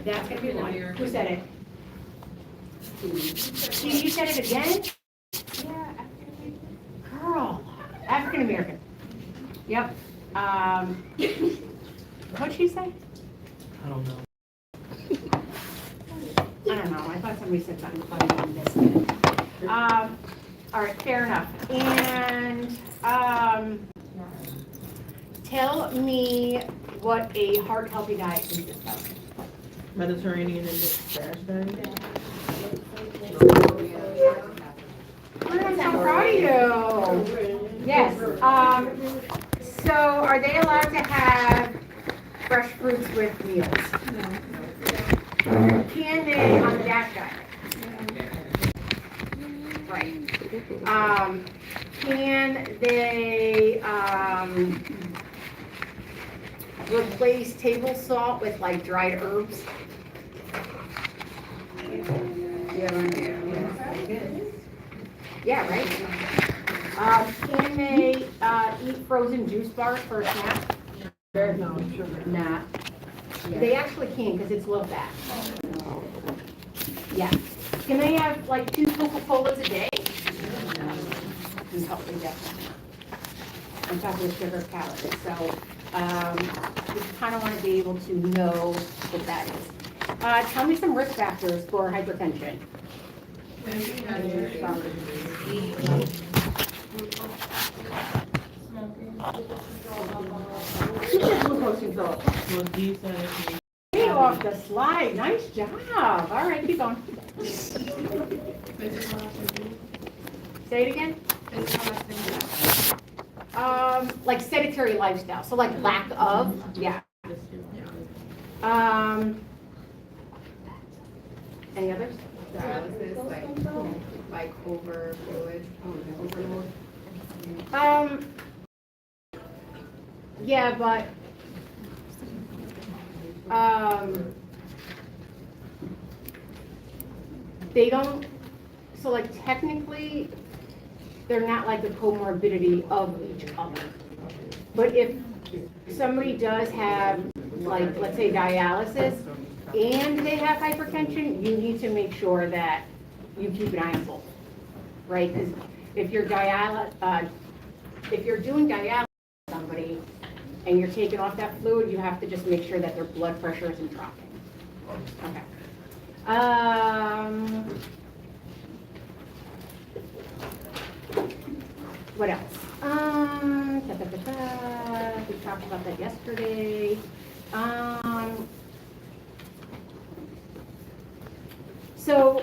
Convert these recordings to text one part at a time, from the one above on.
That's gonna be one. Who said it? You said it again? Yeah. Girl, African American. Yep. What'd she say? I don't know. I don't know. I thought somebody said something funny on this. All right, fair enough. And tell me what a heart healthy diet consists of. Mediterranean and dash diet. I'm so proud of you. Yes. So are they allowed to have fresh fruits with meals? Can they on the dash diet? Right. Can they replace table salt with like dried herbs? Yeah, right? Can they eat frozen juice bars for a snack? No, sugar. Nah. They actually can because it's low fat. Yeah. Can they have like 2 Coca-Colas a day? No, they definitely not. I'm talking with sugar calories. So you kind of want to be able to know what that is. Tell me some risk factors for hypertension. Glucose control. Get off the slide. Nice job. All right, keep going. Say it again. Like sedentary lifestyle. So like lack of, yeah. Any others? Dialysis, like over fluid, overload. Yeah, but they don't, so like technically, they're not like a comorbidity of each other. But if somebody does have, like, let's say dialysis, and they have hypertension, you need to make sure that you keep an eye on both, right? Because if you're doing dialysis with somebody and you're taking off that fluid, you have to just make sure that their blood pressure isn't dropping. Okay. What else? We talked about that yesterday. So,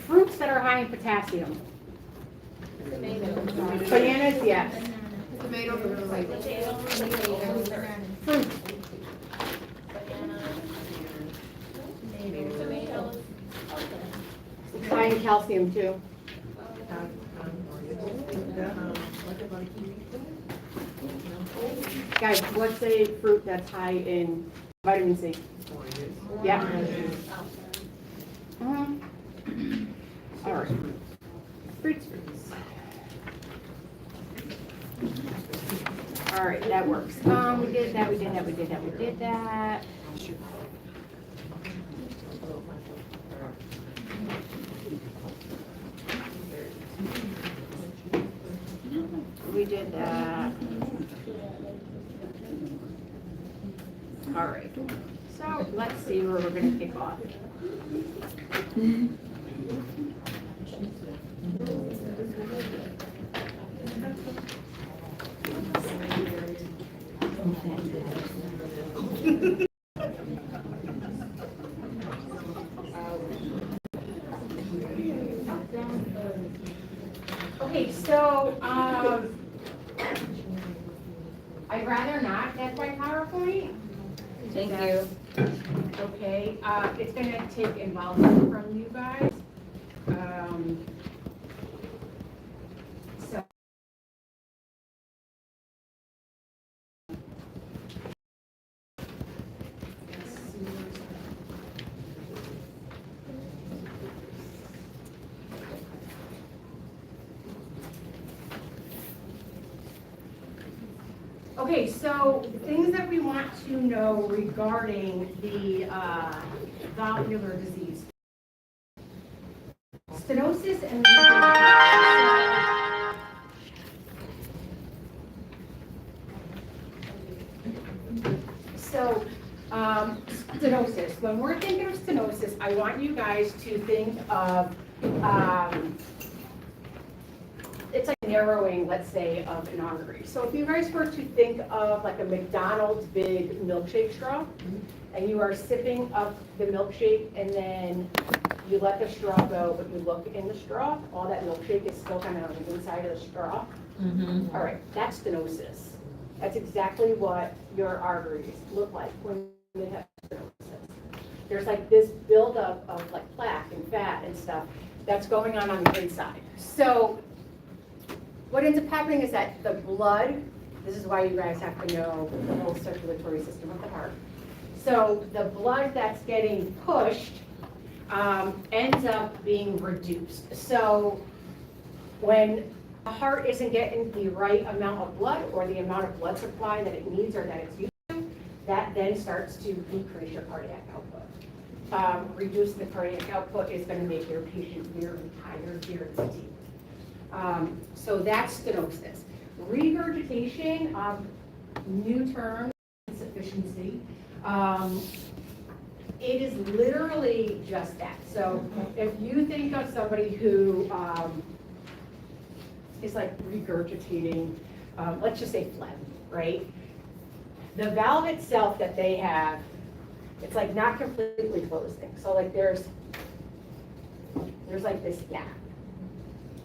fruits that are high in potassium. Bananas, yes. Tomatoes are like. Fruit. It's high in calcium too. Guys, what's a fruit that's high in vitamin C? Yeah. All right. Fruits. All right, that works. We did that, we did that, we did that, we did that. We did that. All right. So let's see where we're going to kick off. Okay, so I'd rather not. That's my PowerPoint. Thank you. Okay, it's going to take involvement from you guys. So. Okay, so things that we want to know regarding the valvular disease. Stenosis and stenosis. When we're thinking of stenosis, I want you guys to think of, it's like narrowing, let's say, of an artery. So if you guys were to think of like a McDonald's big milkshake straw, and you are sipping up the milkshake, and then you let the straw go, but you look in the straw, all that milkshake is still kind of on the inside of the straw. All right, that's stenosis. That's exactly what your arteries look like when they have stenosis. There's like this buildup of like plaque and fat and stuff that's going on the inside. So what ends up happening is that the blood, this is why you guys have to know the whole circulatory system of the heart. So the blood that's getting pushed ends up being reduced. So when the heart isn't getting the right amount of blood or the amount of blood supply that it needs or that it's used to, that then starts to decrease your cardiac output. Reducing the cardiac output is going to make your patient very tired, very fatigued. So that's stenosis. Regurgitation, new term, insufficiency. It is literally just that. So if you think of somebody who is like regurgitating, let's just say phlegm, right? The valve itself that they have, it's like not completely closing. So like there's like this gap.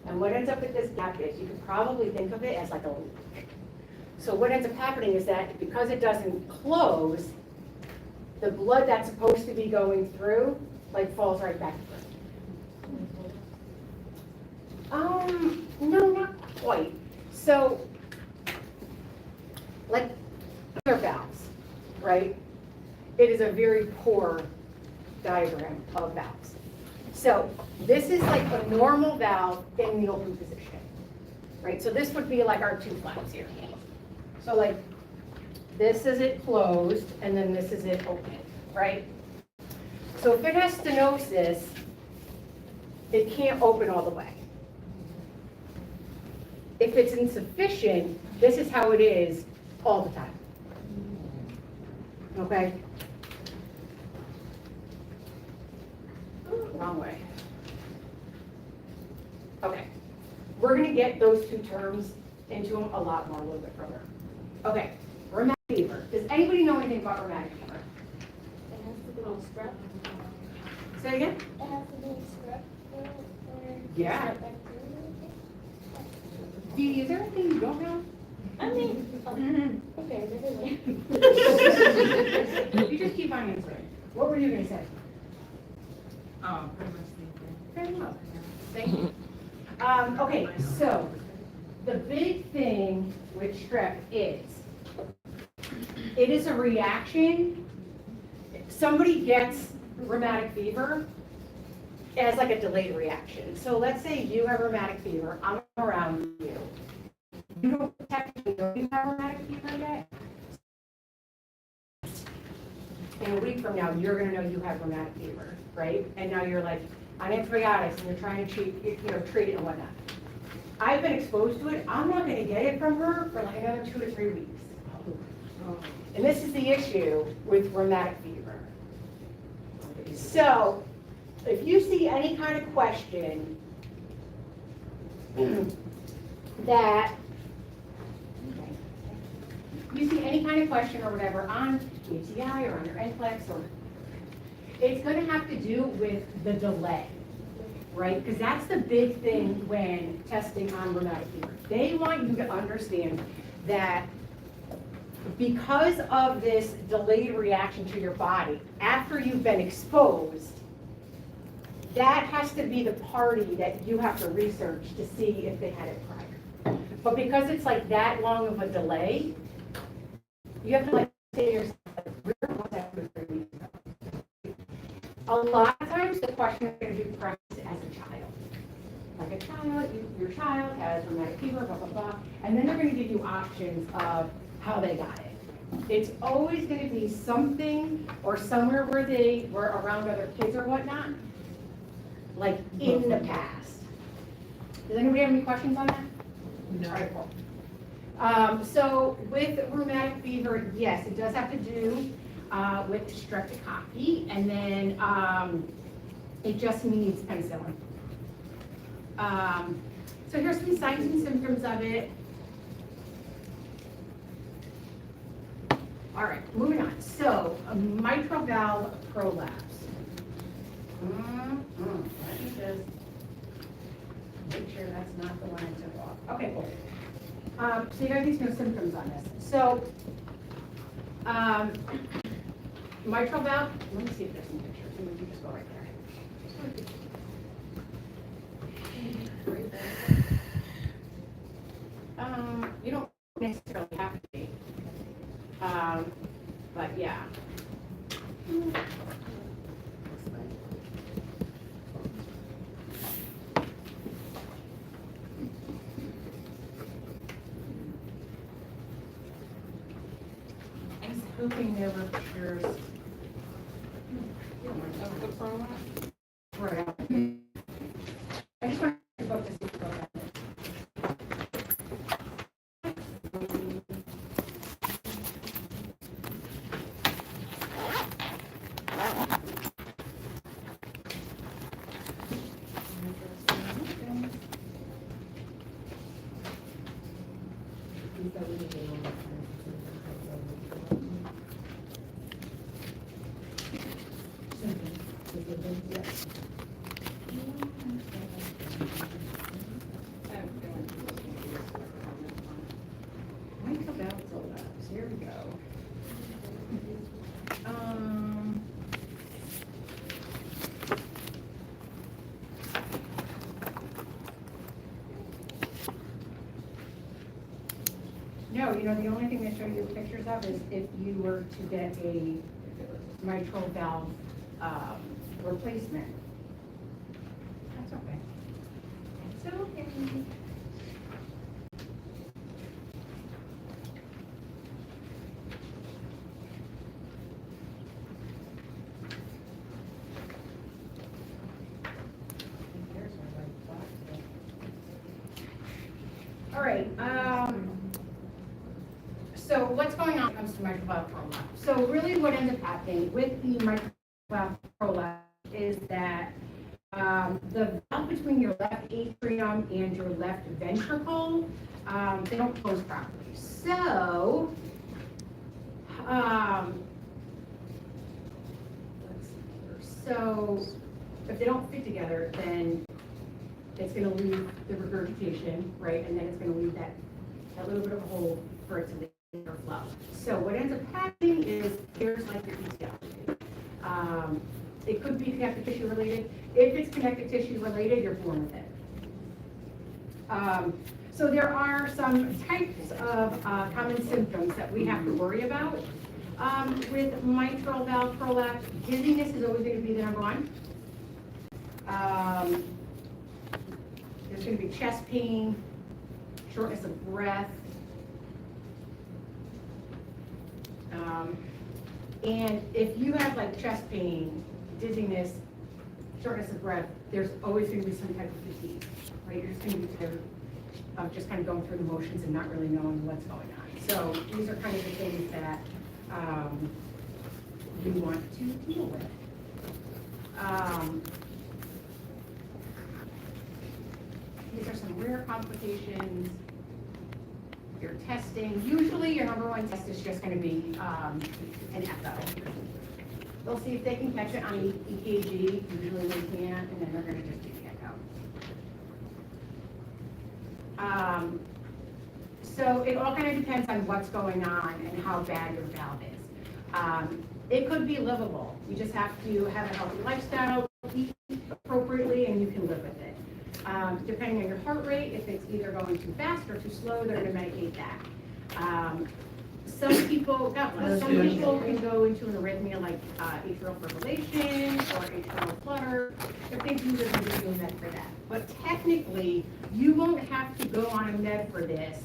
And what ends up with this gap is, you could probably think of it as like a leak. So what ends up happening is that because it doesn't close, the blood that's supposed to be going through, like falls right back through. No, not quite. So, like other valves, right? It is a very poor diagram of valves. So this is like a normal valve in the open position, right? So this would be like our two flaps here. So like this is it closed, and then this is it open, right? So if it has stenosis, it can't open all the way. If it's insufficient, this is how it is all the time. Okay? Wrong way. Okay. We're going to get those two terms into them a lot more a little bit further. Okay. Rheumatic fever. Does anybody know anything about rheumatic fever? It has to be scrub. Say again? It has to be scrub. Yeah. Is there anything you don't know? I mean, okay, never mind. You just keep on answering. What were you going to say? Pretty much the Very well. Thank you. Okay, so the big thing with strep is, it is a reaction. Somebody gets rheumatic fever as like a delayed reaction. So let's say you have rheumatic fever, I'm around you. You don't technically know you have rheumatic fever yet. In a week from now, you're gonna know you have rheumatic fever, right? And now you're like on antibiotics and you're trying to treat it and whatnot. I've been exposed to it. I'm not gonna get it from her for like another 2 to 3 weeks. And this is the issue with rheumatic fever. So, if you see any kind of question that, you see any kind of question or whatever on UTI or on your NCLEX, or it's going to have to do with the delay, right? Because that's the big thing when testing on rheumatic fever. They want you to understand that because of this delayed reaction to your body, after you've been exposed, that has to be the party that you have to research to see if they had it prior. But because it's like that long of a delay, you have to like say to yourself, like, what's after 3 weeks ago? A lot of times the question is going to be premised as a child. Like a child, your child has rheumatic fever, blah, blah, blah. And then they're going to give you options of how they got it. It's always gonna be something or somewhere where they were around other kids or whatnot, like in the past. Does anybody have any questions on that? No. All right, cool. So with rheumatic fever, yes, it does have to do with streptococcus, and then it just needs penicillin. So here's some signs and symptoms of it. All right, moving on. So a mitral valve prolapse. Let me just make sure that's not the one I took off. Okay, cool. So you guys need to know symptoms on this. So, mitral valve, let me see if there's some pictures. Let me just go right there. Right there. You don't necessarily have to be. But yeah. I was hoping there were pictures. Of the prolapse? Right. I just want to focus on the prolapse. Mitral valve prolapse, here we go. No, you know, the only thing they show you pictures of is if you were to get a mitral valve replacement. That's okay. It's okay. All right, so what's going on when it comes to mitral valve prolapse? So really what ends up happening with the mitral valve prolapse is that the valve between your left atrium and your left ventricle, they don't close properly. So, let's see here. So if they don't fit together, then it's going to leave the regurgitation, right? And then it's going to leave that little bit of a hole for it to leave or flow. So what ends up happening is here's like your etiology. It could be connective tissue related. If it's connective tissue related, you're born with it. So there are some types of common symptoms that we have to worry about. With mitral valve prolapse, dizziness is always going to be the number one. There's going to be chest pain, shortness of breath. And if you have like chest pain, dizziness, shortness of breath, there's always going to be some type of fatigue, right? You're just going to be tired of just kind of going through the motions and not really knowing what's going on. So these are kind of the things that we want to deal with. These are some rare complications. Your testing, usually your number one test is just going to be an echo. They'll see if they can catch it on EKG, usually they can't, and then they're going to just do the echo. So it all kind of depends on what's going on and how bad your valve is. It could be livable. You just have to have a healthy lifestyle, eat appropriately, and you can live with it. Depending on your heart rate, if it's either going too fast or too slow, they're going to medicate that. Some people can go into an arrhythmia like atrial fibrillation or atrial flutter. They're thinking they're going to be doing med for that. But technically, you won't have to go on a med for this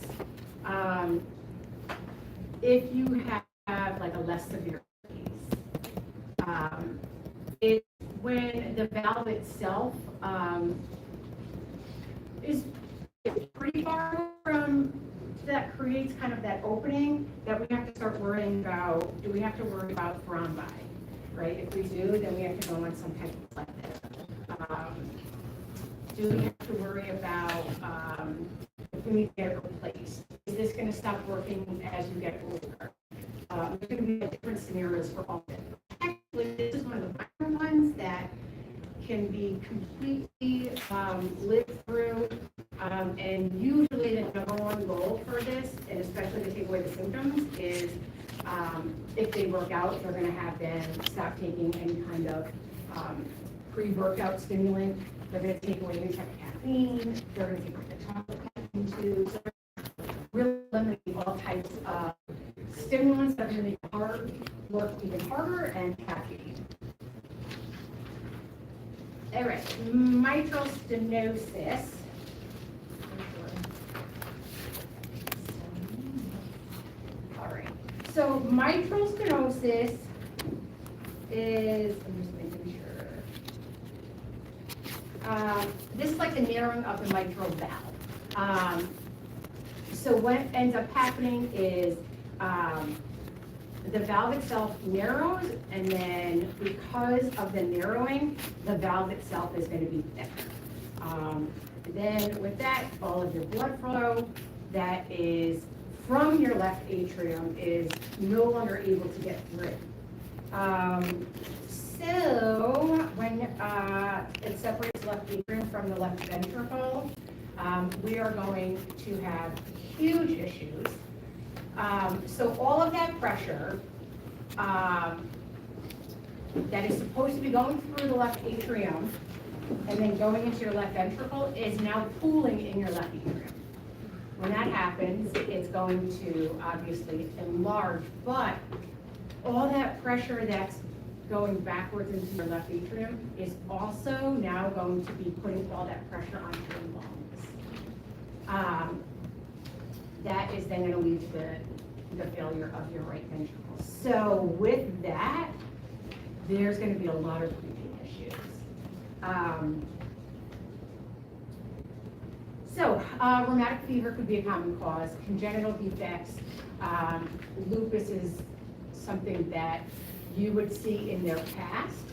if you have like a less severe case. It's when the valve itself, is pretty far from, that creates kind of that opening that we have to start worrying about, do we have to worry about thrombi, right? If we do, then we have to go on some type of like this. Do we have to worry about, if we need to get it replaced? Is this gonna stop working as you get older? There's gonna be different scenarios for all of it. Actually, this is one of the minor ones that can be completely lived through. And usually the number one goal for this, and especially to take away the symptoms, is if they work out, they're gonna have them stop taking any kind of pre-workout stimulant. They're gonna take away any type of caffeine. They're gonna take away the chocolate caffeine too. So really limiting all types of stimulants that are gonna make the heart work even harder, and caffeine. All right, mitral stenosis. All right, so mitral stenosis is, I'm just making sure. This is like the narrowing of the mitral valve. So what ends up happening is the valve itself narrows, and then because of the narrowing, the valve itself is going to be thicker. Then with that, all of your blood flow that is from your left atrium is no longer able to get through. So when it separates the left atrium from the left ventricle, we are going to have huge issues. So all of that pressure that is supposed to be going through the left atrium and then going into your left ventricle is now pooling in your left atrium. When that happens, it's going to obviously enlarge, but all that pressure that's going backwards into your left atrium is also now going to be putting all that pressure onto your lungs. That is then going to lead to the failure of your right ventricle. So with that, there's going to be a lot of breathing issues. Rheumatic fever could be a common cause. Congenital defects, lupus is something that you would see in their past,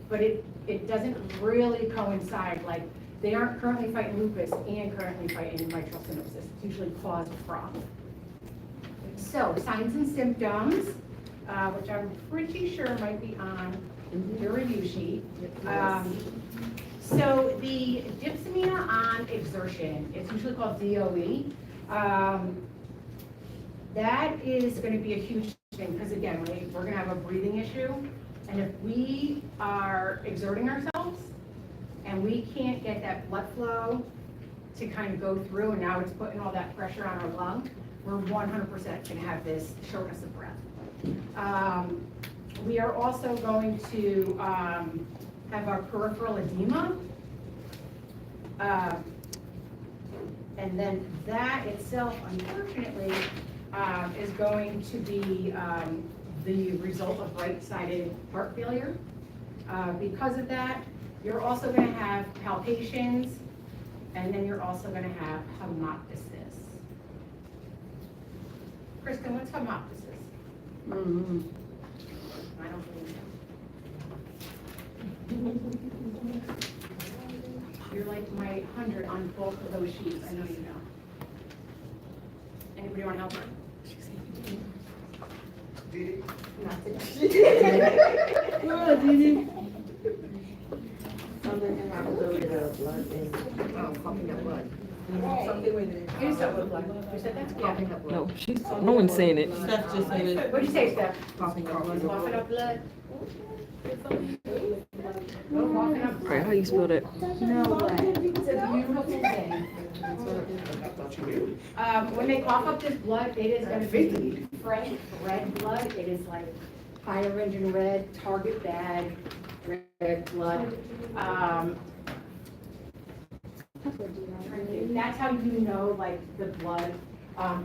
but it doesn't really coincide. Like, they aren't currently fighting lupus and currently fighting mitral stenosis. It's usually caused from. So, signs and symptoms, which I'm pretty sure might be on your review sheet. So the dyspnea on exertion, it's usually called DOE. That is going to be a huge thing because, again, we're going to have a breathing issue. And if we are exerting ourselves and we can't get that blood flow to kind of go through, and now it's putting all that pressure on our lung, we're 100% going to have this shortness of breath. We are also going to have our peripheral edema. And then that itself, unfortunately, is going to be the result of right-sided heart failure. Because of that, you're also going to have palpitations, and then you're also going to have hemoptysis. Kristen, what's hemoptysis? I don't believe so. You're like my 100 on both of those sheets. I know you know. Anybody want to help her? Not today. No, Didi. Pumping up blood. Something with it. You said what blood? You said that's pumping up blood. No, no one's saying it. Steph just said it. What'd you say, Steph? Pumping up blood. Coughing up blood? Right, how you spell that? No way. It's a beautiful thing. When they cough up this blood, it is going to be fresh red blood. It is like fire engine red, target bag, red blood. That's how you know, like, the blood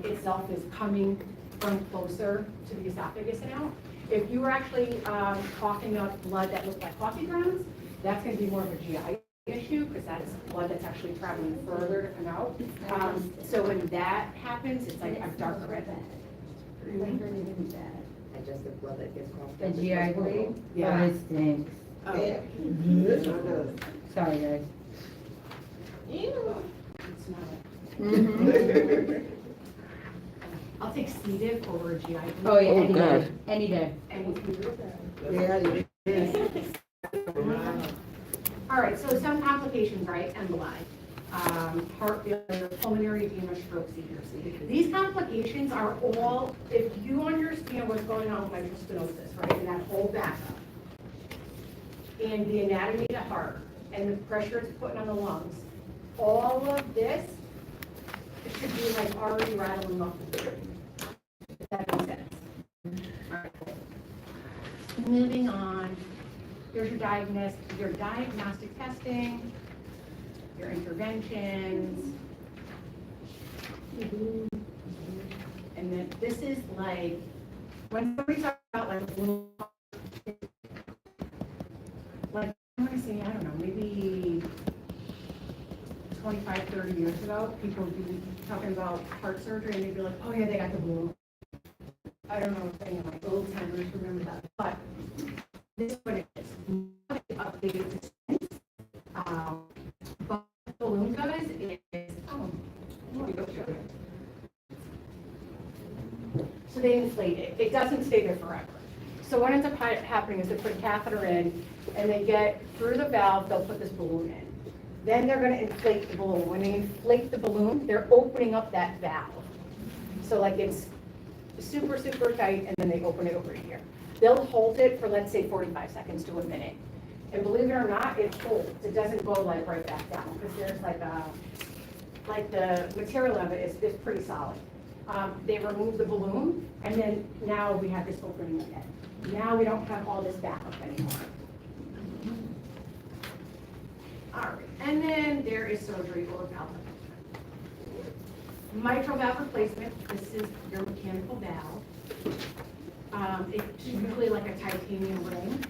itself is coming from closer to the esophagus and out. If you were actually coughing up blood that looked like coffee grounds, that's going to be more of a GI issue because that's blood that's actually traveling further to come out. So when that happens, it's like a dark red. Just the blood that gets coughed The up. GI bleed? Yeah. Oh, it stinks. Sorry, guys. It's not. Mm-hmm. I'll take C. diff over a GI. bleed. Oh, yeah, Oh, any day, God. any day. All right, so some complications, right? Emboli, heart failure, pulmonary edema, stroke, seizures. These complications are all, if you understand what's going on with mitral stenosis, right, and that whole backup, and the anatomy of the heart, and the pressure it's putting on the lungs, all of this should be like already rattling off the board. If that makes sense. All right. Moving on. Here's your diagnostic testing, your interventions. And then this is like, when somebody talks about like, I'm gonna say, I don't know, maybe 25, 30 years ago, people would be talking about heart surgery and they'd be like, oh yeah, they got the balloon. I don't know if any of my old timers remember that, but this is what it is. Updated to sense. But what the balloon does is, so they inflate it. It doesn't stay there forever. So what ends up happening is they put a catheter in and they get through the valve, they'll put this balloon in. Then they're gonna inflate the balloon. When they inflate the balloon, they're opening up that valve. So like it's super, super tight and then they open it over here. They'll hold it for, let's say, 45 seconds to a minute. And believe it or not, it holds. It doesn't go like right back down because there's like the material of it is pretty solid. They remove the balloon and then now we have this opening again. Now we don't have all this backup anymore. All right, and then there is surgery or valve replacement. Mitral valve replacement, this is your mechanical valve. It's usually like a titanium ring.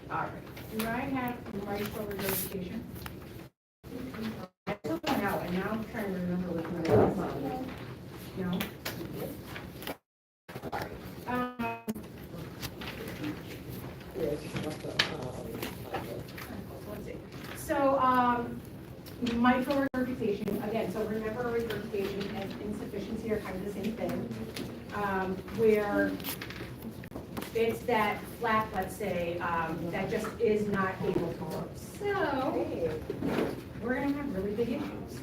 All right, do I have mitral regurgitation? I took one out, and now I'm trying to remember which one it was. No? Let's see. So, mitral regurgitation, again, so remember regurgitation and insufficiency are kind of the same thing, where it's that flap, let's say, that just is not able to work. So, we're gonna have really big issues.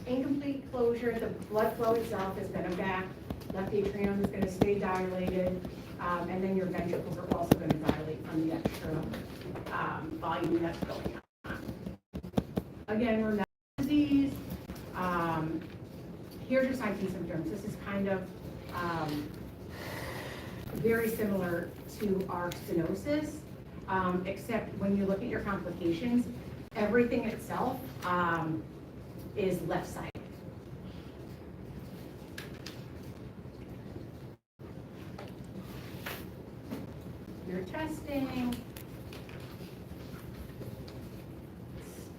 Incomplete closure, the blood flow itself is gonna back, left atrium is gonna stay dilated, and then your ventricles are also gonna dilate from the extra volume that's going on. Again, remember disease. Here's your signs and symptoms. This is kind of very similar to our stenosis, except when you look at your complications, everything itself is left-sided. Your testing.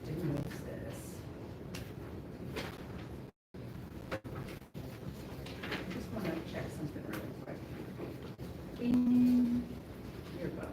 Stenosis. I just want to check something really quick. In your book.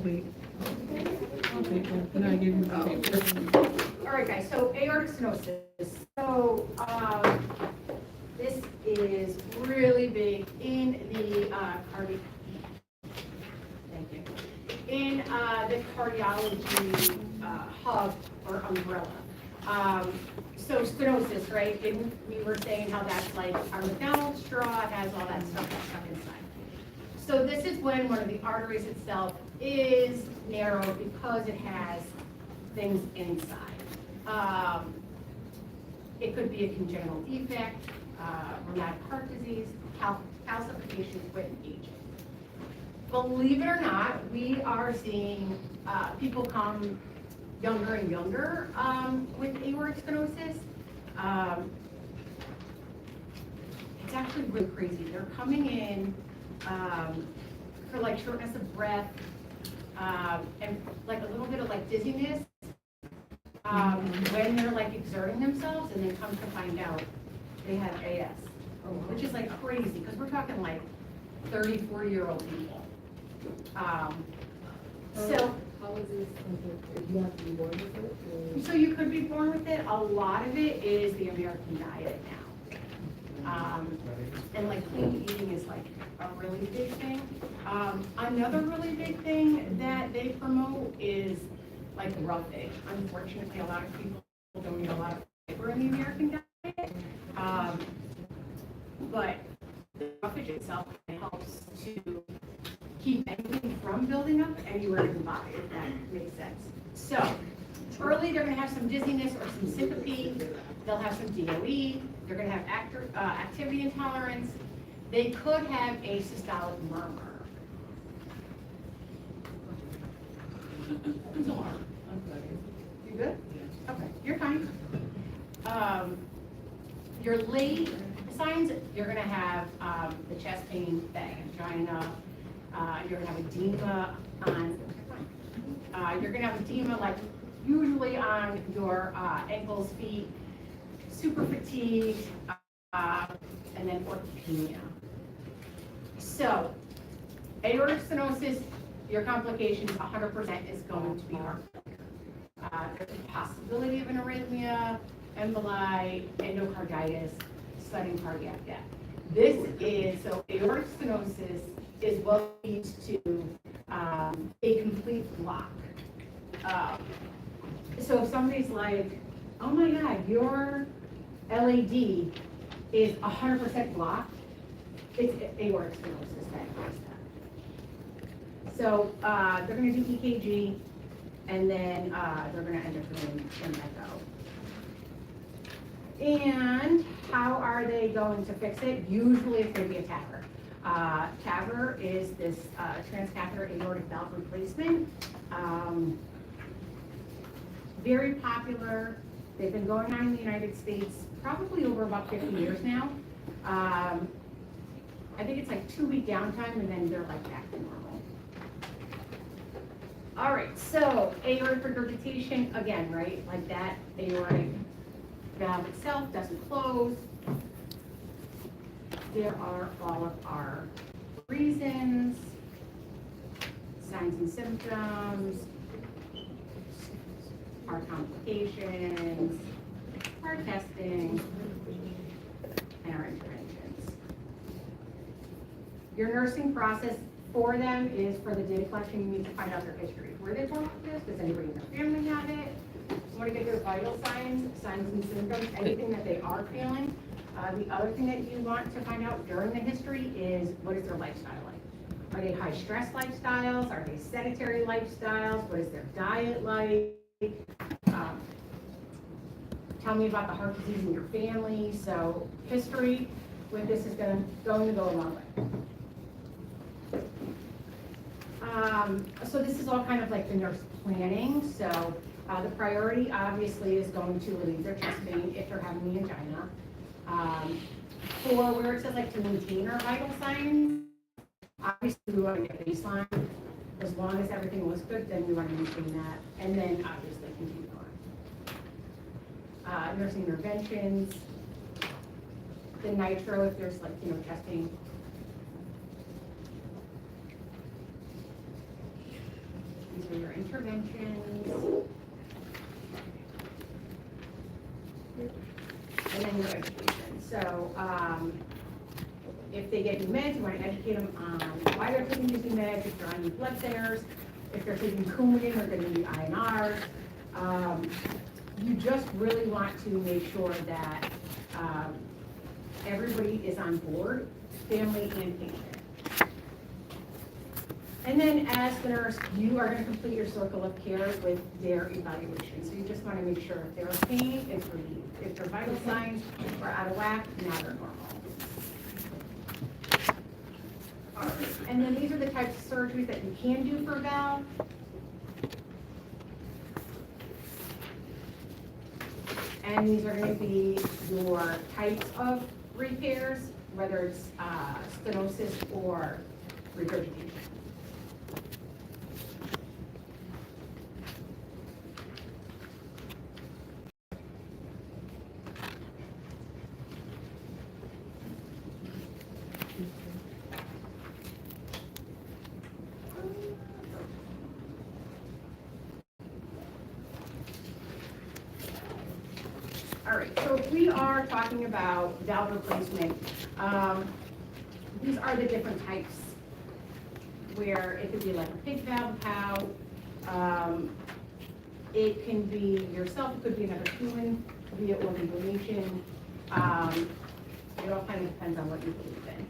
Complete. Okay, and I give you the paper. All right, guys, so aortic stenosis. So, this is really big in the thank you. In the cardiology hub or umbrella. So stenosis, right? And we were saying how that's like our McDonald's straw, it has all that stuff that's stuck inside. So this is when one of the arteries itself is narrow because it has things inside. It could be a congenital defect, rheumatic heart disease, calcification with aging. Believe it or not, we are seeing people come younger and younger with aortic stenosis. It's actually really crazy. They're coming in for like shortness of breath and like a little bit of like dizziness when they're like exerting themselves, and then come to find out they have AS, which is like crazy because we're talking like 30, 40-year-old people. So How is this, you have to be born with it? or- So you could be born with it. A lot of it is the American diet now. And like clean eating is like a really big thing. Another really big thing that they promote is like roughage. Unfortunately, a lot of people don't eat a lot of fiber in the American diet. But the roughage itself helps to keep anything from building up anywhere in the body, if that makes sense. So, early they're gonna have some dizziness or some syncope, they'll have some DOE, they're gonna have activity intolerance, they could have a systolic murmur. You good? Okay, you're fine. Your late signs, you're gonna have the chest pain, the angina, you're gonna have edema you're gonna have edema like usually on your ankles, feet, super fatigued, and then orthopenia. So, aortic stenosis, your complications 100% is going to be heart failure. There's a possibility of an arrhythmia, emboli, endocarditis, sudden cardiac death. This is, so aortic stenosis is what leads to a complete block. So if somebody's like, oh my God, your LAD is 100% blocked, it's aortic stenosis that causes that. So they're going to do EKG, and then they're going to end up doing an echo. And how are they going to fix it? Usually it's going to be a TAVR. TAVR is this transcatheter aortic valve replacement. Very popular. They've been going on in the United States probably over about 50 years now. I think it's like 2-week downtime, and then they're like back to normal. All right, so aortic regurgitation, again, right? Like that aortic valve itself doesn't close. There are all of our reasons, signs and symptoms, our complications, our testing, and our interventions. Your nursing process for them is for the data collection, you need to find out their history. Were they born with this? Does anybody in their family have it? You want to get their vital signs and symptoms, anything that they are feeling. The other thing that you want to find out during the history is what is their lifestyle like? Are they high stress lifestyles? Are they sedentary lifestyles? What is their diet like? Tell me about the heart disease in your family. So history with this is going to go a long way. So this is all kind of like the nurse planning. So the priority obviously is going to relieve their chest pain if they're having the angina. For where it says like to maintain our vital signs, obviously we want to get baseline. As long as everything was good, then we want to maintain that, and then obviously continue on. Nursing interventions, the nitro if there's like, chest pain. interventions. And then your education. So, if they get new meds, you want to educate them on why they're taking these new meds, if they're on new blood thinners, if they're taking Coumadin or going to be INRs. You just really want to make sure that everybody is on board, family and patient. And then as the nurse, you are going to complete your circle of care with their evaluation. So you just want to make sure if they're in pain, if relieved. If their vital signs are out of whack, now they're normal. All right. And then these are the types of surgeries that you can do for a valve. And these are going to be your types of repairs, whether it's stenosis or regurgitation. All right, so if we are talking about valve replacement, these are the different types where it could be like a pig valve, cow. It can be yourself, it could be another human, via organ donation. It all kind of depends on what you believe in.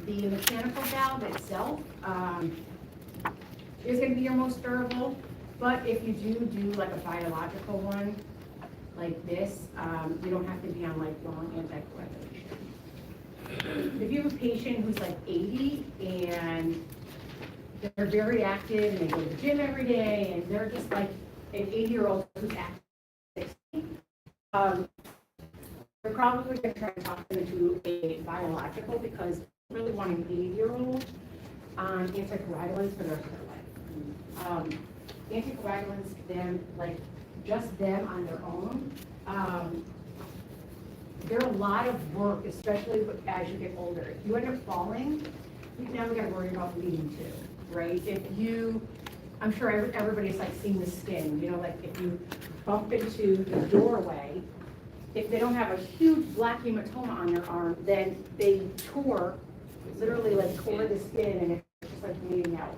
The mechanical valve itself is going to be your most durable, but if you do like a biological one, like this, you don't have to be on lifelong anticoagulation. If you have a patient who's like 80 and they're very active and they go to the gym every day and they're just like an 80-year-old who's active, they're probably going to try to talk them into a biological because they really want an 80-year-old on anticoagulants for the rest of their life. Anticoagulants, them, like just them on their own, they're a lot of work, especially as you get older. If you end up falling, now we got to worry about bleeding too, right? If you, I'm sure everybody's like seen the skin, you know, like if you bump into the doorway, if they don't have a huge black hematoma on their arm, then they literally like tore the skin and it's just like bleeding out.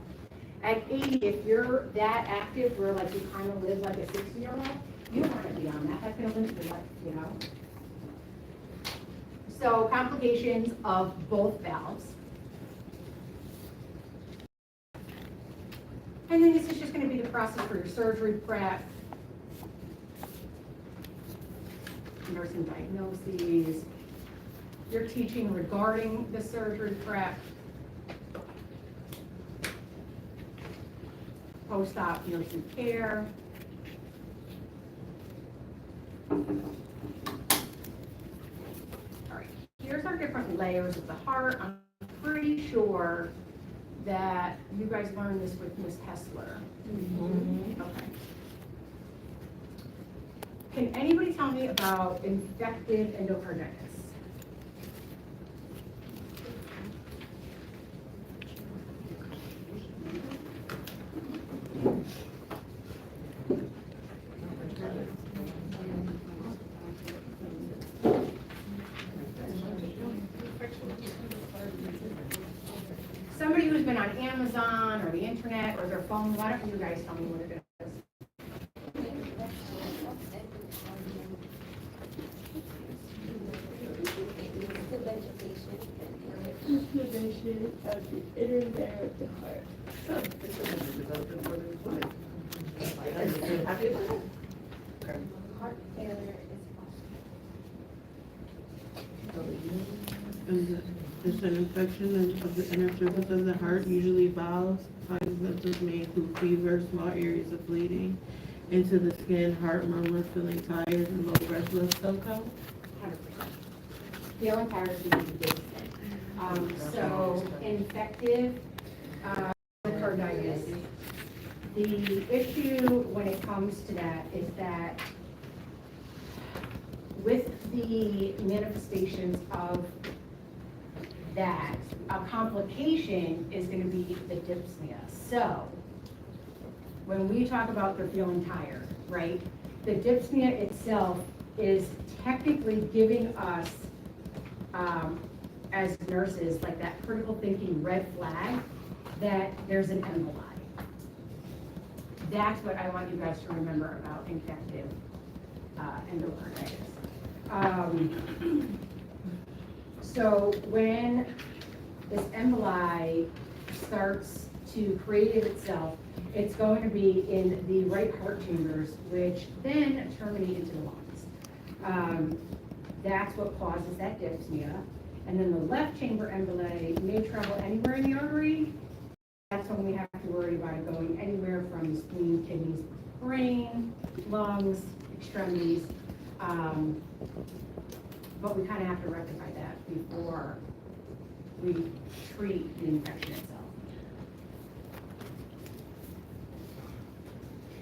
At 80, if you're that active where like you kind of live like a 60-year-old, you don't want to be on that. That's going to limit your life, you know? So complications of both valves. And then this is just going to be the process for your surgery prep, nursing diagnoses, your teaching regarding the surgery prep, post-op nursing care. All right, here's our different layers of the heart. I'm pretty sure that you guys learned this with Ms. Hessler. Mm-hmm. Okay. Can anybody tell me about infective endocarditis? Somebody who's been on Amazon or the internet or their phone, why don't you guys tell me what it is? Inflammation of the inner layer of the heart. Heart failure is possible. It's an infection of the inner surface of the heart, usually valves, symptoms may include fever, small areas of bleeding, into the skin, heart murmur, feeling tired, and low red blood cell count. 100%. Feeling tired is the biggest thing. So infective endocarditis. The issue when it comes to that is that with the manifestations of that, a complication is going to be the dyspnea. So when we talk about they're feeling tired, right? The dyspnea itself is technically giving us, as nurses, like that critical thinking red flag that there's an emboli. That's what I want you guys to remember about infective endocarditis. So when this emboli starts to create it itself, it's going to be in the right heart chambers, which then terminate into the lungs. That's what causes that dyspnea. And then the left chamber emboli may travel anywhere in the artery. That's when we have to worry about it going anywhere from spleen, kidneys, brain, lungs, extremities. But we kind of have to rectify that before we treat the infection itself.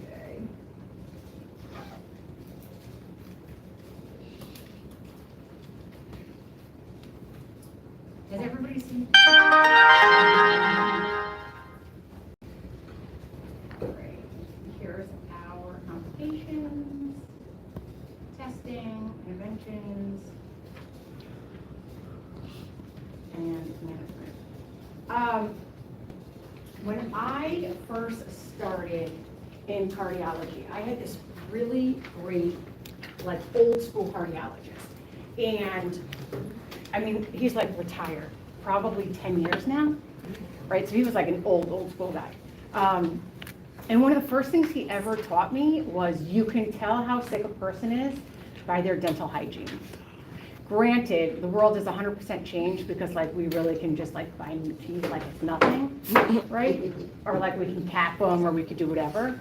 Okay. Has everybody seen? Great. Here's our complications, testing, interventions, and management. When I first started in cardiology, I had this really great, like old school cardiologist. And I mean, he's like retired, probably 10 years now, right? So he was like an old school guy. And one of the first things he ever taught me was you can tell how sick a person is by their dental hygiene. Granted, the world is 100% changed because like we really can just like buy new teeth like it's nothing, right? Or like we can cap them or we could do whatever.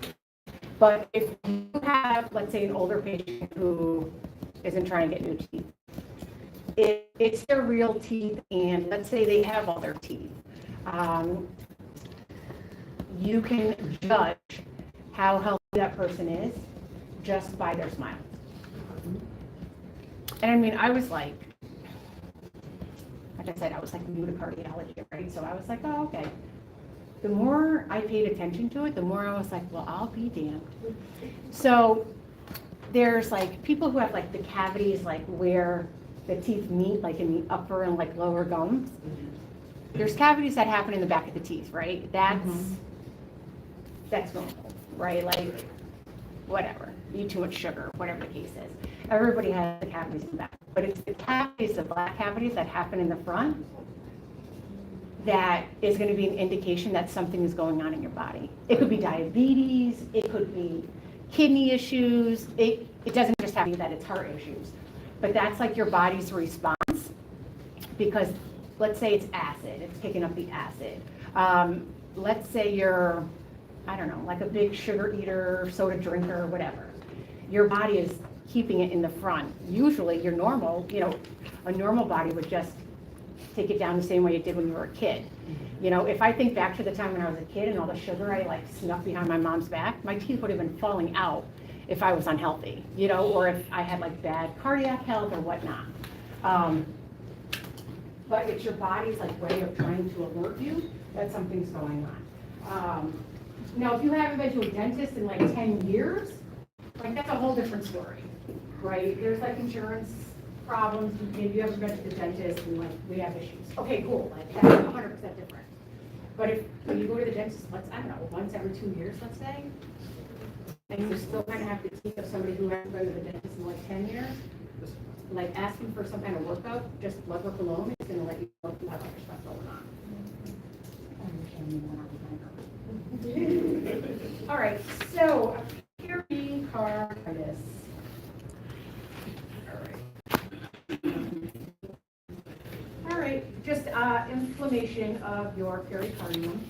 But if you have, let's say, an older patient who isn't trying to get new teeth, it's their real teeth, and let's say they have all their teeth. You can judge how healthy that person is just by their smile. And I mean, I was like I said, I was like new to cardiology, right? So I was like, oh, okay. The more I paid attention to it, the more I was like, well, I'll be damned. So there's like people who have like the cavities like where the teeth meet, like in the upper and like lower gums. There's cavities that happen in the back of the teeth, right? That's normal, right? Like whatever, eat too much sugar, whatever the case is. Everybody has the cavities in the back, but it's the cavities, the black cavities that happen in the front that is going to be an indication that something is going on in your body. It could be diabetes, it could be kidney issues, it doesn't just have to be that it's heart issues, but that's like your body's response because let's say it's acid, it's picking up the acid. Let's say you're, I don't know, like a big sugar eater, soda drinker, whatever. Your body is keeping it in the front. Usually your normal, a normal body would just take it down the same way it did when you were a kid. If I think back to the time when I was a kid and all the sugar I like snuck behind my mom's back, my teeth would have been falling out if I was unhealthy, or if I had like bad cardiac health or whatnot. But it's your body's like way of trying to alert you that something's going on. Now, if you haven't been to a dentist in like 10 years, like that's a whole different story, right? There's like insurance problems, maybe you haven't been to the dentist and like we have issues. Okay, cool, like that's 100% different. But if you go to the dentist, I don't know, once every 2 years, let's say, and you still kind of have the teeth of somebody who hasn't been to the dentist in like 10 years, like asking for some kind of workup, just blood work alone is going to let you know if you have other stuff going on. All right, so pericarditis. All right, just inflammation of your pericardium.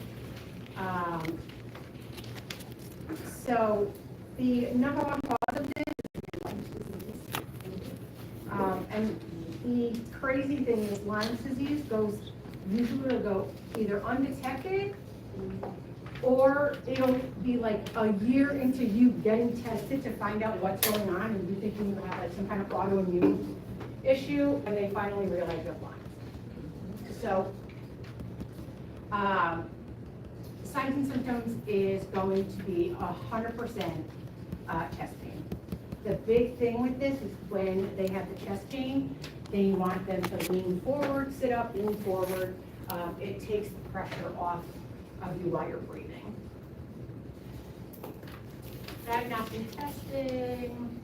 So the number one cause of this is Lyme's disease. And the crazy thing is Lyme's disease usually will go either undetected or it'll be like a year into you getting tested to find out what's going on and you thinking you have like some kind of autoimmune issue and they finally realize you're Lyme. So signs and symptoms is going to be 100% chest pain. The big thing with this is when they have the chest pain, then you want them to lean forward, sit up, lean forward. It takes the pressure off of you while you're breathing. Diagnostic testing,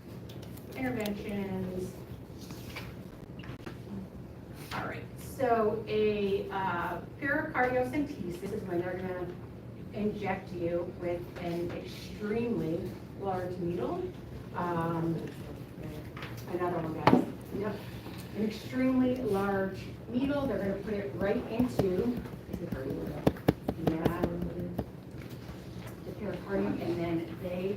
interventions. All right, so a pericardiocentesis is when they're gonna inject you with an extremely large needle. Another one, guys. Yep. An extremely large needle. They're going to put it right into the pericardium, and then they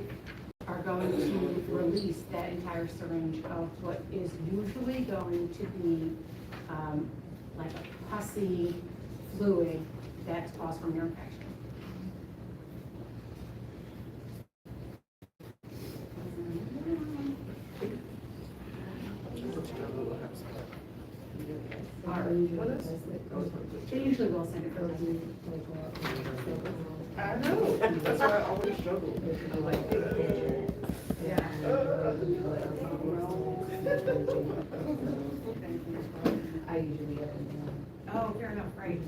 are going to release that entire syringe of what is usually going to be like a pussy fluid that's caused from your infection. They usually will send it for us. I know, that's why I always struggle. Yeah. I usually have them. Oh, fair enough, right.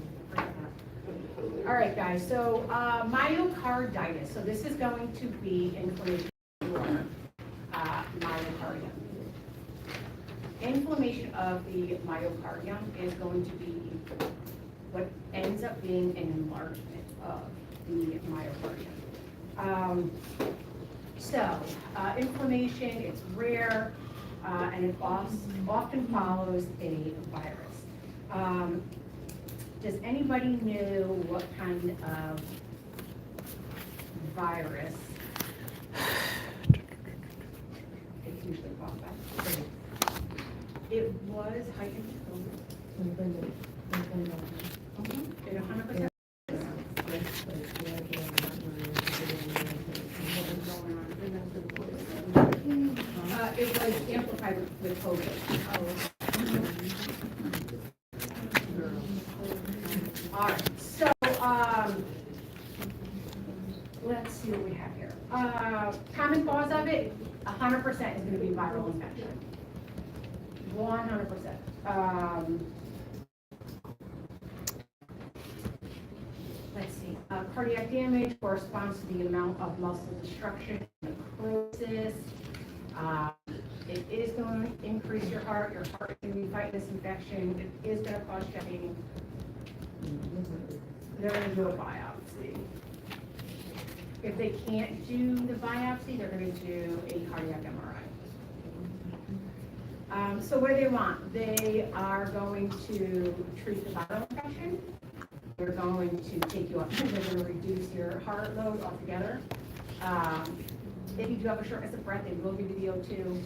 All right, guys, so myocarditis. So this is going to be inflammation of myocardium. Inflammation of the myocardium is going to be what ends up being an enlargement of the myocardium. Inflammation, it's rare, and it often follows a virus. Does anybody know what kind of virus it's usually caused by? It was heightened COVID. It 100%. It was amplified with COVID. All right, so let's see what we have here. Common cause of it, 100% is going to be viral infection. 100%. Let's see. Cardiac damage corresponds to the amount of muscle destruction and necrosis. It is going to increase your heart. Your heart is going to be fighting this infection. It is going to cause shedding. They're going to do a biopsy. If they can't do the biopsy, they're going to do a cardiac MRI. So what do they want? They are going to treat the viral infection. They're going to take you off. They're going to reduce your heart load altogether. If you do have a shortness of breath, they will give you the O2.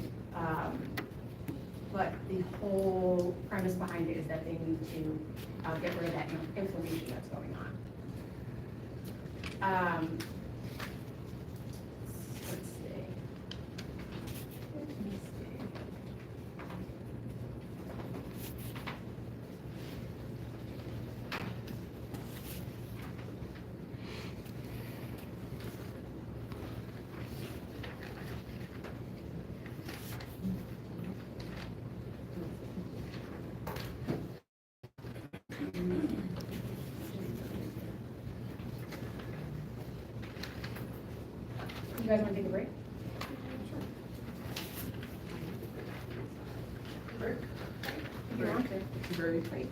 But the whole premise behind it is that they need to get rid of that inflammation that's going on. Let's see. Let me see. You guys want to take a break? Break. If you want to. Very. Great.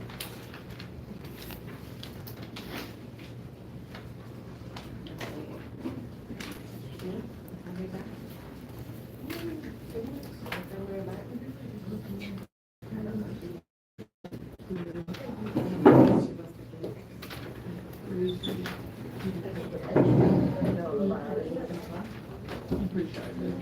I'm pretty sure I did.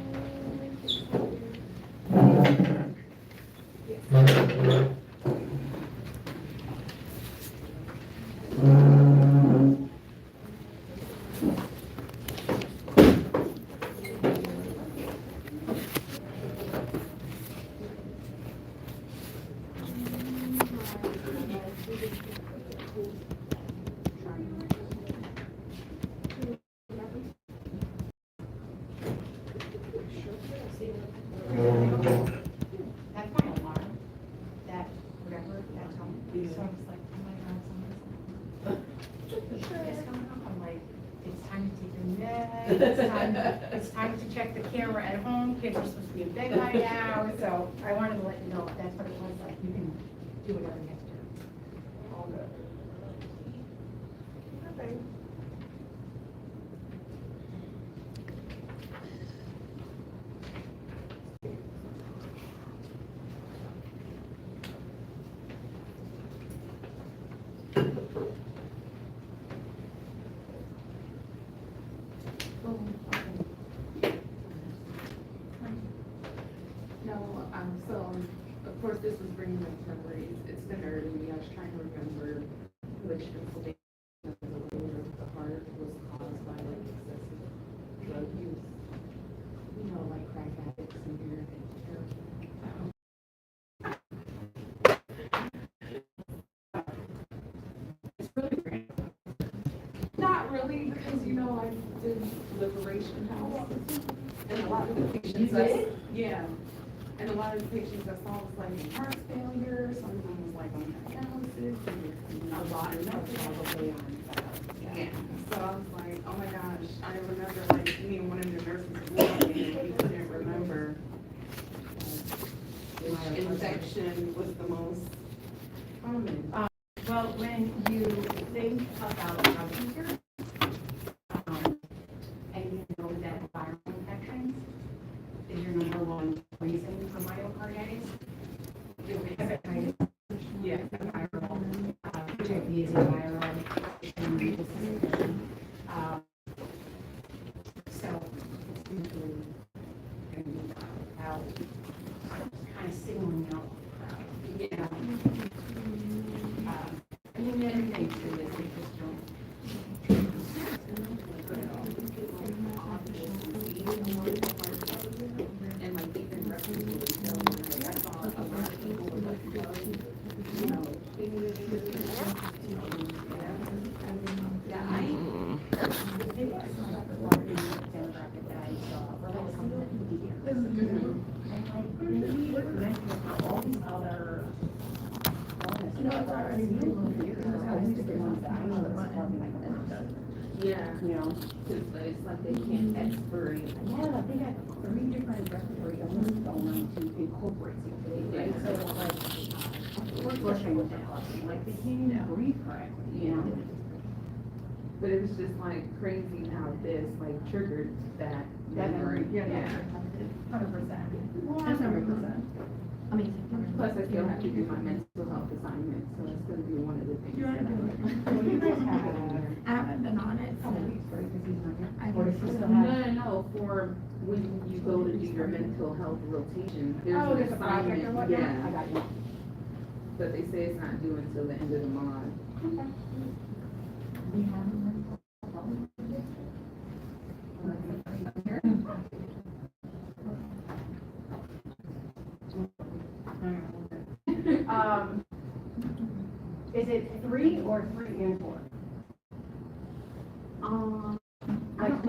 it's coming up, I'm like, it's time to take your meds, it's time to check the camera at home, kids are supposed to be in bed by now, so I wanted to let you know, that's what it was like, you can do whatever you have to do. All good. Okay. No, so, of course, this was bringing back memories. It's been early. I was trying to remember which inflammation of the lower of the heart was caused by like excessive drug use. You know, like crack addicts and beer addicts. It's really great. Not really, because you know, I did liberation house. And a lot of the patients, yeah. And a lot of the patients I saw was like heart failure, some of them was like on dialysis, and a lot of them was all the way on dialysis. Yeah. So I was like, oh my gosh, I remember like me and one of the nurses walking and we couldn't remember which infection was the most common. Well, when you think about drug users, and you know that viral infections is your number one reason for myocarditis, hepatitis, Yeah. viral, HIV is a viral, so it's usually going to be out, kind of signaling out. Yeah. I mean, everything's good, they just don't. And like even references, so like I saw a lot of people with like, you know, yeah, I Demographic that I saw, or like something that you hear. And like, maybe it meant for all these other illnesses, or it's really weird, because I was different ones that I know that's causing like yeah, you know? it's like they can't expiry. Yeah, they got 3 different respiratory illnesses going on to incorporate COPD, right? So like, we're flushing with that, like they can't even breathe correctly, you know? But it was just like crazy how this like triggered that That memory. memory, yeah. 100%. 100%. I mean, Plus I still have to do my mental health assignment, so it's gonna be one of the things. You wanna that do I- it? Well, you guys have, I haven't been on it. couple weeks, right, because he's not here. I Or does he still have? No, for when you go to do your mental health rotation, there's Oh, an there's a project or assignment, whatnot? I yeah, got you. but they say it's not due until the end of the month. We have a mental health. Is it 3 or 3 and 4? I don't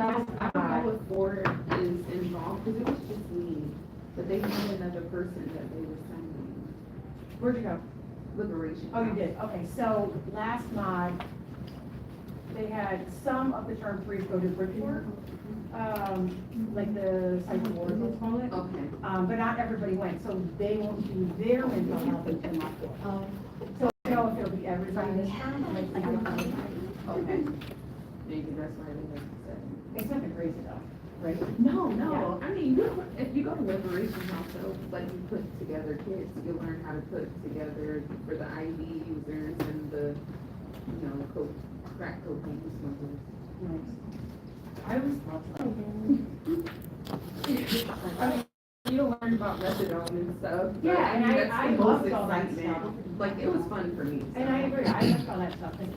know if Ford is involved, because it was just me, but they had another person that they were sending, Where'd you go? Liberation. Oh, you did, okay, so last mod, they had some of the term 3s go to Bridgeport, like the psych ward, let's call it. Okay. But not everybody went, so they won't do their mental health until March 4th. So I don't know if it'll be everybody this time, but like, I don't know. Okay. Maybe that's why they have to say. It's nothing crazy though, right? No, I mean, if you go to Liberation House, they'll let you put together kits, you'll learn how to put together for the IV users and the, you know, crack cocaine smokers. Nice. I always thought so. I mean, you'll learn about methadone and stuff. but, Yeah, and mean, that's I the most loved all that excitement. stuff. Like, it was fun for me. And I agree, I like all that stuff, and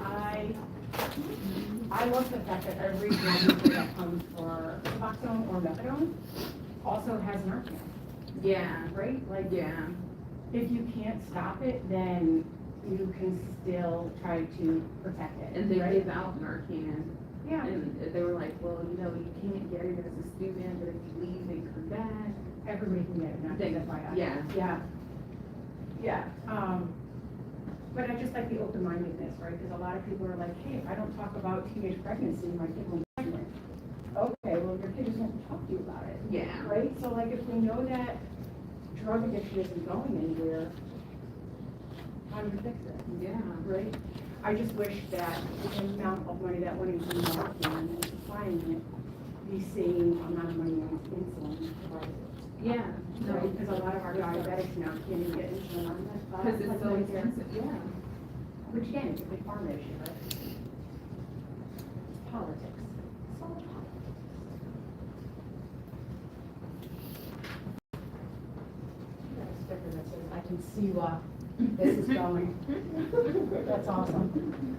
I love the fact that every drug user that comes for Suboxone or methadone also has Narcan, Yeah, right? Like, yeah. if you can't stop it, then you can still try to protect it. And they right? gave out Narcan. Yeah, And they were like, well, you know, you can't get it as a student, but if you leave and come back. everybody can get it, not just FYI. Yeah. Yeah. Yeah, But I just like the open-mindedness, right? Because a lot of people are like, hey, if I don't talk about teenage pregnancy, my kid will be pregnant. Okay, well, your kid just won't talk to you about it. Yeah. Right? So like, if we know that drug addiction isn't going anywhere, how do you fix it? Yeah. Right? I just wish that the amount of money that went into Narcan and supplying it, the same amount of money went into insulin. Yeah. No, Right? Because a lot of our diabetics now can't even get insulin on that. because it's so expensive, yeah. Which again, is a big pharma issue, right? Politics. It's all politics. You got a sticker that says, I can see why this is going. That's awesome.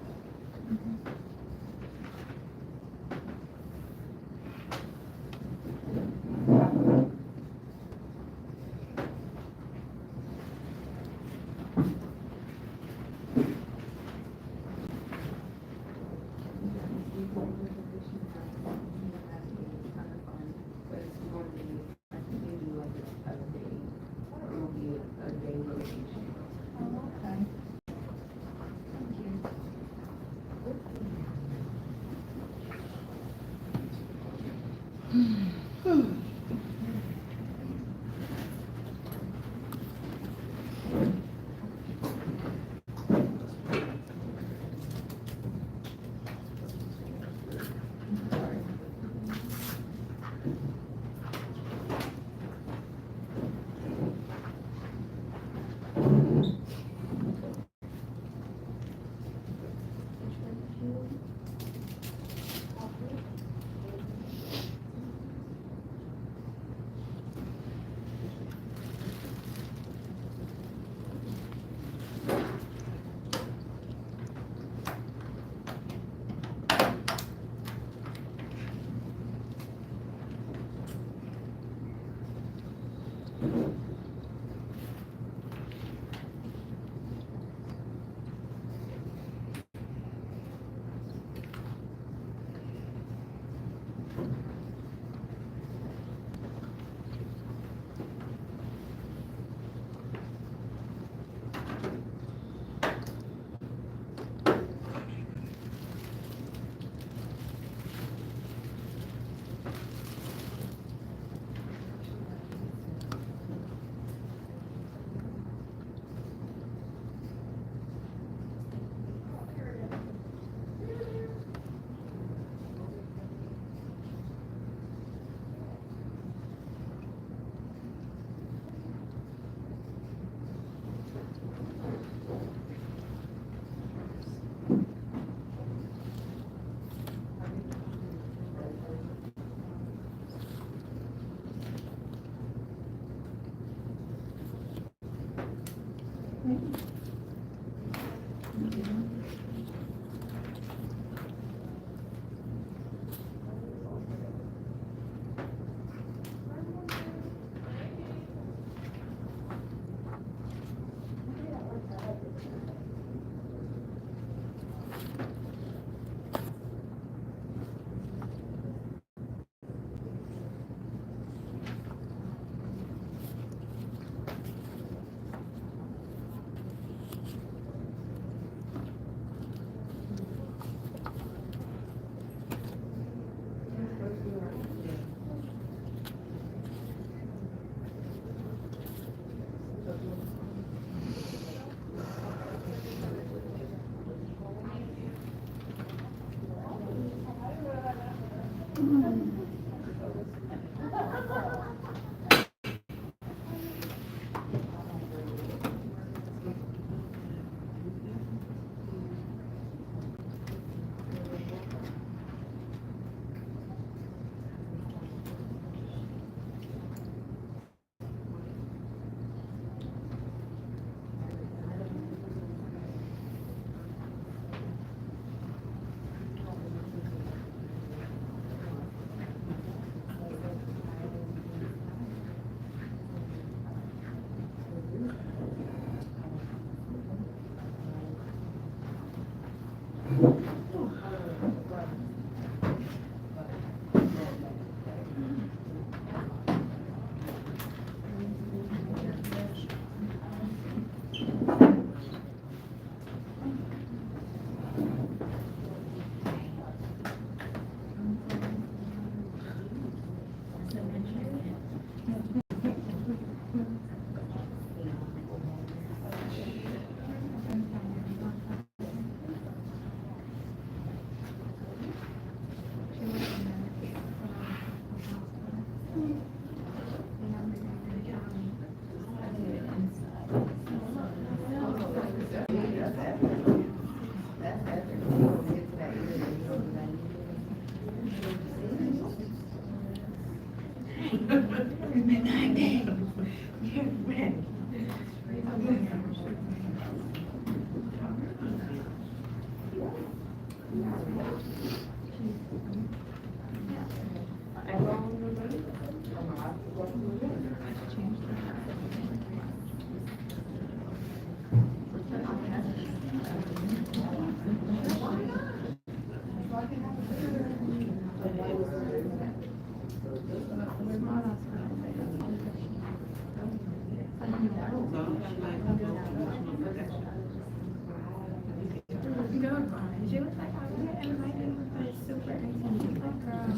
She was like, oh, yeah, everybody was super excited. Like, girl.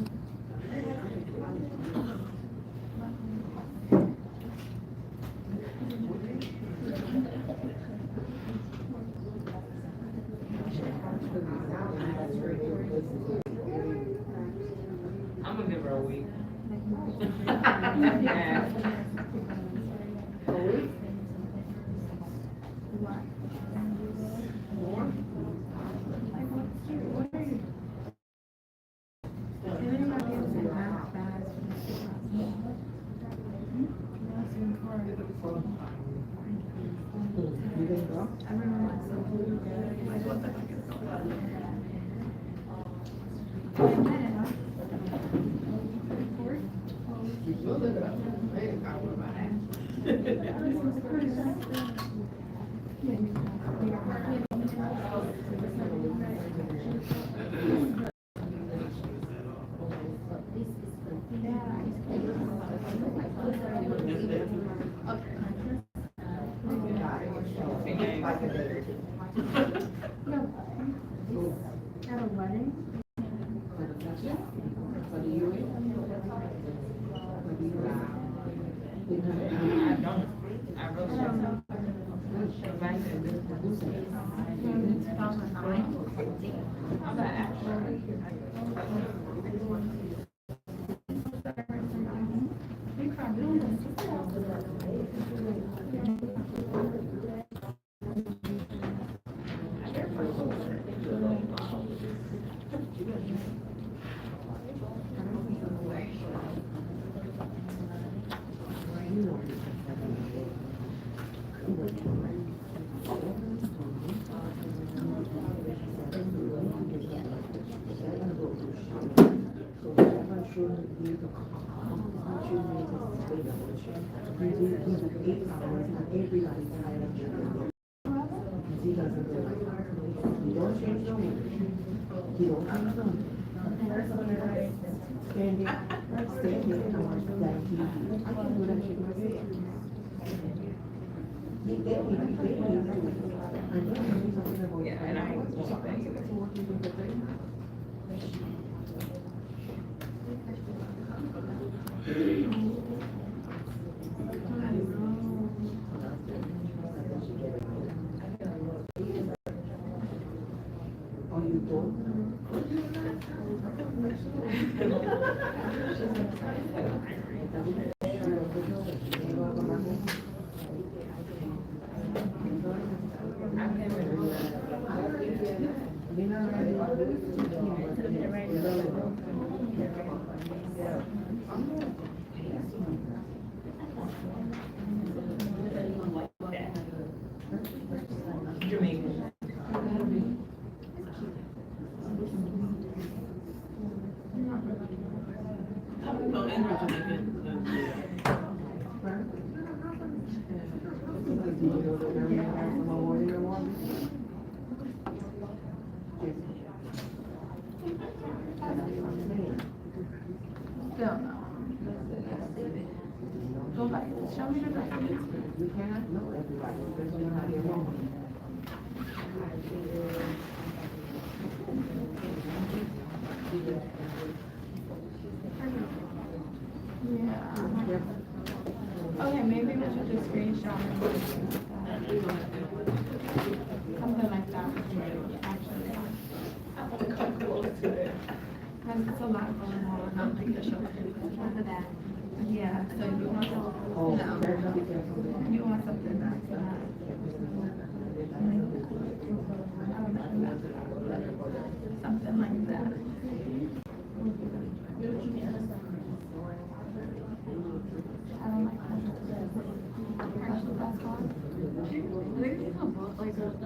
I'm gonna give her a week. At a wedding? I really don't. I'm not Yeah, and I hate to keep that either. Jamaican. Still no. Go back, show me the back. You cannot know everybody, because you're not your own. screenshot and something like that, actually. Because it's a lot going on, like the shoulders, the back. Yeah, so you want you want something that's something like that. I don't like that. Actually, that's hard. Something like that.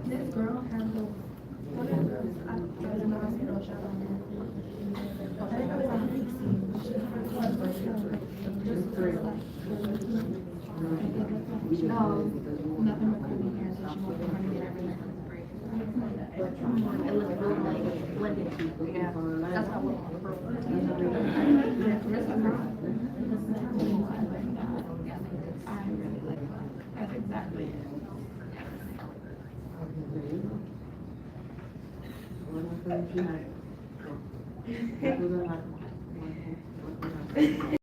This girl has a one of the girls I was in the hospital shower. I think I was on nothing but curly hair, so she won't be running it every night. It was real like blended people. Yeah, that's how we're. I really like that. That's exactly it. One